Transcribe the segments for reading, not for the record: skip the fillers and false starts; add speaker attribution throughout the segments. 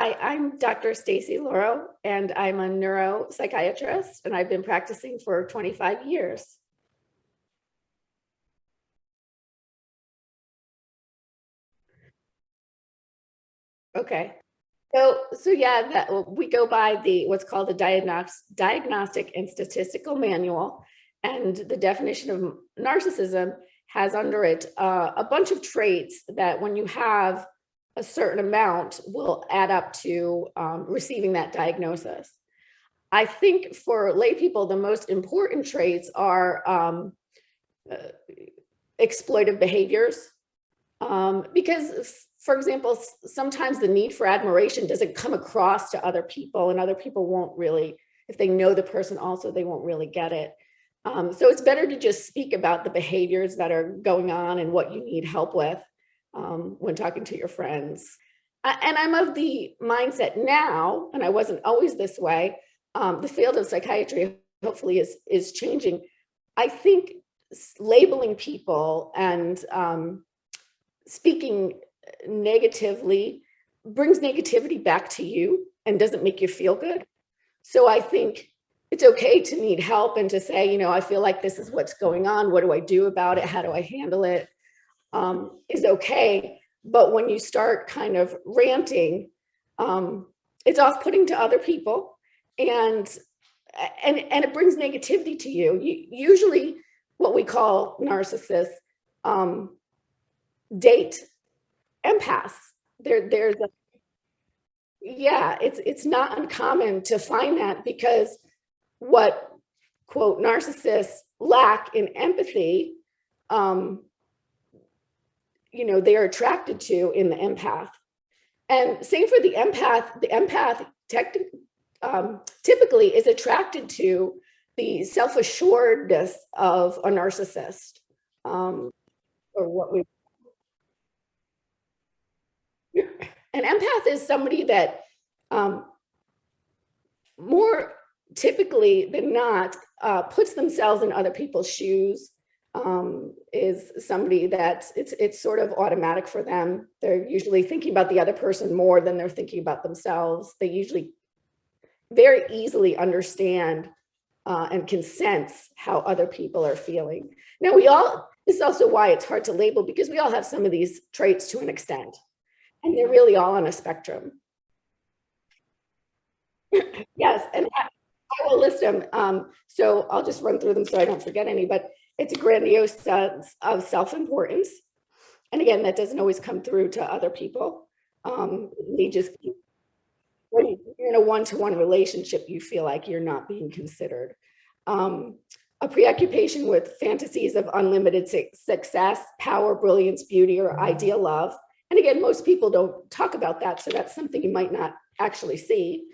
Speaker 1: Hi, I'm Dr. Stacy Lauro, and I'm a neuropsychiatrist, and I've been practicing for 25 years. Okay. So yeah, we go by the what's called the Diagnostic and Statistical Manual, and the definition of narcissism has under it a bunch of traits that, when you have a certain amount, will add up to receiving that diagnosis. I think for lay people, the most important traits are uh, exploitive behaviors. Because, for example, sometimes the need for admiration doesn't come across to other people, and other people won't really, if they know the person also, they won't really get it. So it's better to just speak about the behaviors that are going on and what you need help with when talking to your friends. And I'm of the mindset now, and I wasn't always this way. The field of psychiatry hopefully is changing. I think labeling people and speaking negatively brings negativity back to you and doesn't make you feel good. So I think it's okay to need help and to say, I feel like this is what's going on. What do I do about it? How do I handle it? Is okay. But when you start kind of ranting, it's off-putting to other people, and it brings negativity to you. Usually, what we call narcissists date empaths. There's a, yeah, it's not uncommon to find that, because what, quote, narcissists lack in empathy, they are attracted to in the empath. And same for the empath. The empath typically is attracted to the self-assuredness of a narcissist, or what we. An empath is somebody that, more typically than not, puts themselves in other people's shoes. Is somebody that it's sort of automatic for them. They're usually thinking about the other person more than they're thinking about themselves. They usually very easily understand and can sense how other people are feeling. Now, this is also why it's hard to label, because we all have some of these traits to an extent, and they're really all on a spectrum. Yes, and I will list them. So I'll just run through them so I don't forget any, but it's a grandiose sense of self-importance. And again, that doesn't always come through to other people. We just, when you're in a one-to-one relationship, you feel like you're not being considered. A preoccupation with fantasies of unlimited success, power, brilliance, beauty, or ideal love. And again, most people don't talk about that, so that's something you might not actually see.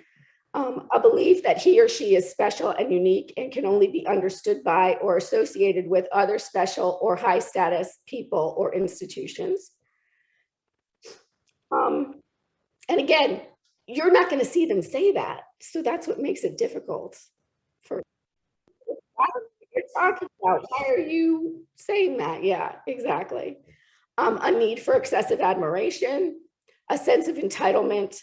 Speaker 1: A belief that he or she is special and unique and can only be understood by or associated with other special or high status people or institutions. And again, you're not going to see them say that. So that's what makes it difficult. For what you're talking about. Why are you saying that? Yeah, exactly. A need for excessive admiration, a sense of entitlement,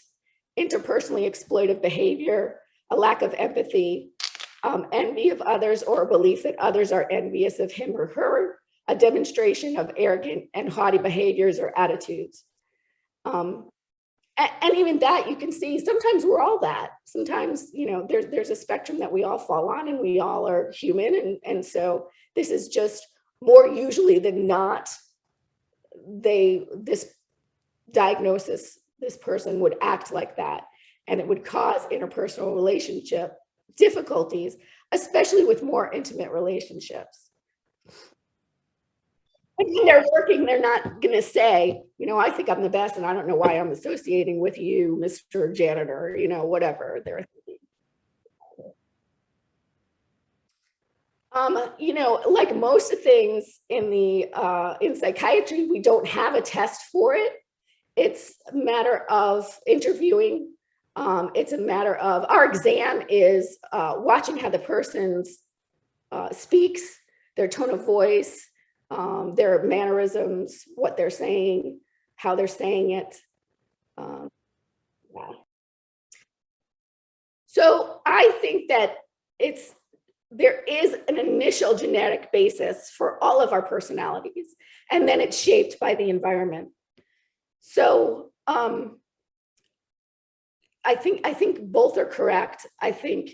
Speaker 1: interpersonally exploitive behavior, a lack of empathy, envy of others, or a belief that others are envious of him or her, a demonstration of arrogant and haughty behaviors or attitudes. And even that, you can see sometimes we're all that. Sometimes, there's a spectrum that we all fall on, and we all are human. And so this is just more usually than not, this diagnosis, this person would act like that, and it would cause interpersonal relationship difficulties, especially with more intimate relationships. And when they're working, they're not going to say, I think I'm the best, and I don't know why I'm associating with you, Mr. Janitor, whatever they're thinking. Like most things in psychiatry, we don't have a test for it. It's a matter of interviewing. It's a matter of, our exam is watching how the person speaks, their tone of voice, their mannerisms, what they're saying, how they're saying it. Yeah. So I think that there is an initial genetic basis for all of our personalities, and then it's shaped by the environment. So I think both are correct. I think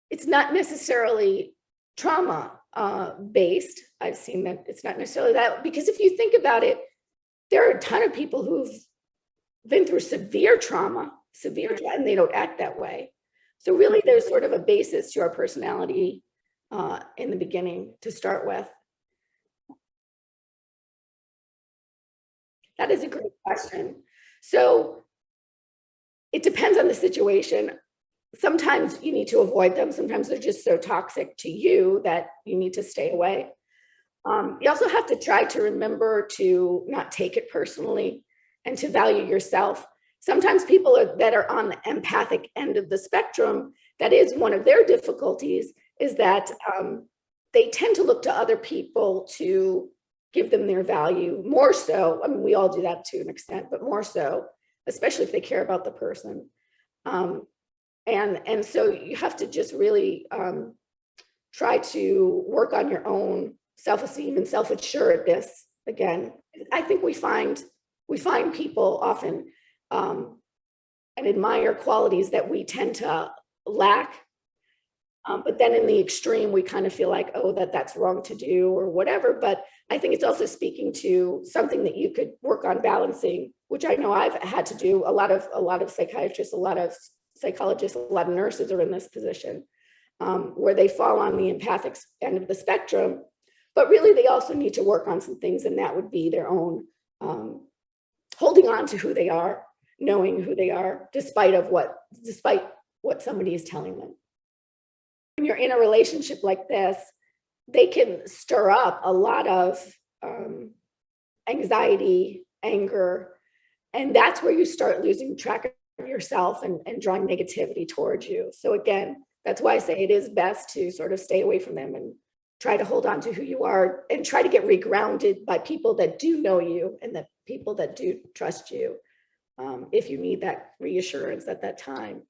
Speaker 1: it's not necessarily trauma based. I've seen that it's not necessarily that, because if you think about it, there are a ton of people who've been through severe trauma, and they don't act that way. So really, there's sort of a basis to our personality in the beginning to start with. That is a great question. So it depends on the situation. Sometimes you need to avoid them. Sometimes they're just so toxic to you that you need to stay away. You also have to try to remember to not take it personally and to value yourself. Sometimes people that are on the empathic end of the spectrum, that is one of their difficulties, is that they tend to look to other people to give them their value more so. I mean, we all do that to an extent, but more so, especially if they care about the person. And so you have to just really try to work on your own self-esteem and self-assuredness. Again, I think we find people often and admire qualities that we tend to lack. But then in the extreme, we kind of feel like, oh, that's wrong to do or whatever. But I think it's also speaking to something that you could work on balancing, which I know I've had to do. A lot of psychiatrists, a lot of psychologists, a lot of nurses are in this position where they fall on the empathic end of the spectrum. But really, they also need to work on some things, and that would be their own holding on to who they are, knowing who they are, despite what somebody is telling them. When you're in a relationship like this, they can stir up a lot of anxiety, anger, and that's where you start losing track of yourself and drawing negativity towards you. So again, that's why I say it is best to sort of stay away from them and try to hold on to who you are and try to get regrounded by people that do know you and the people that do trust you if you need that reassurance at that time.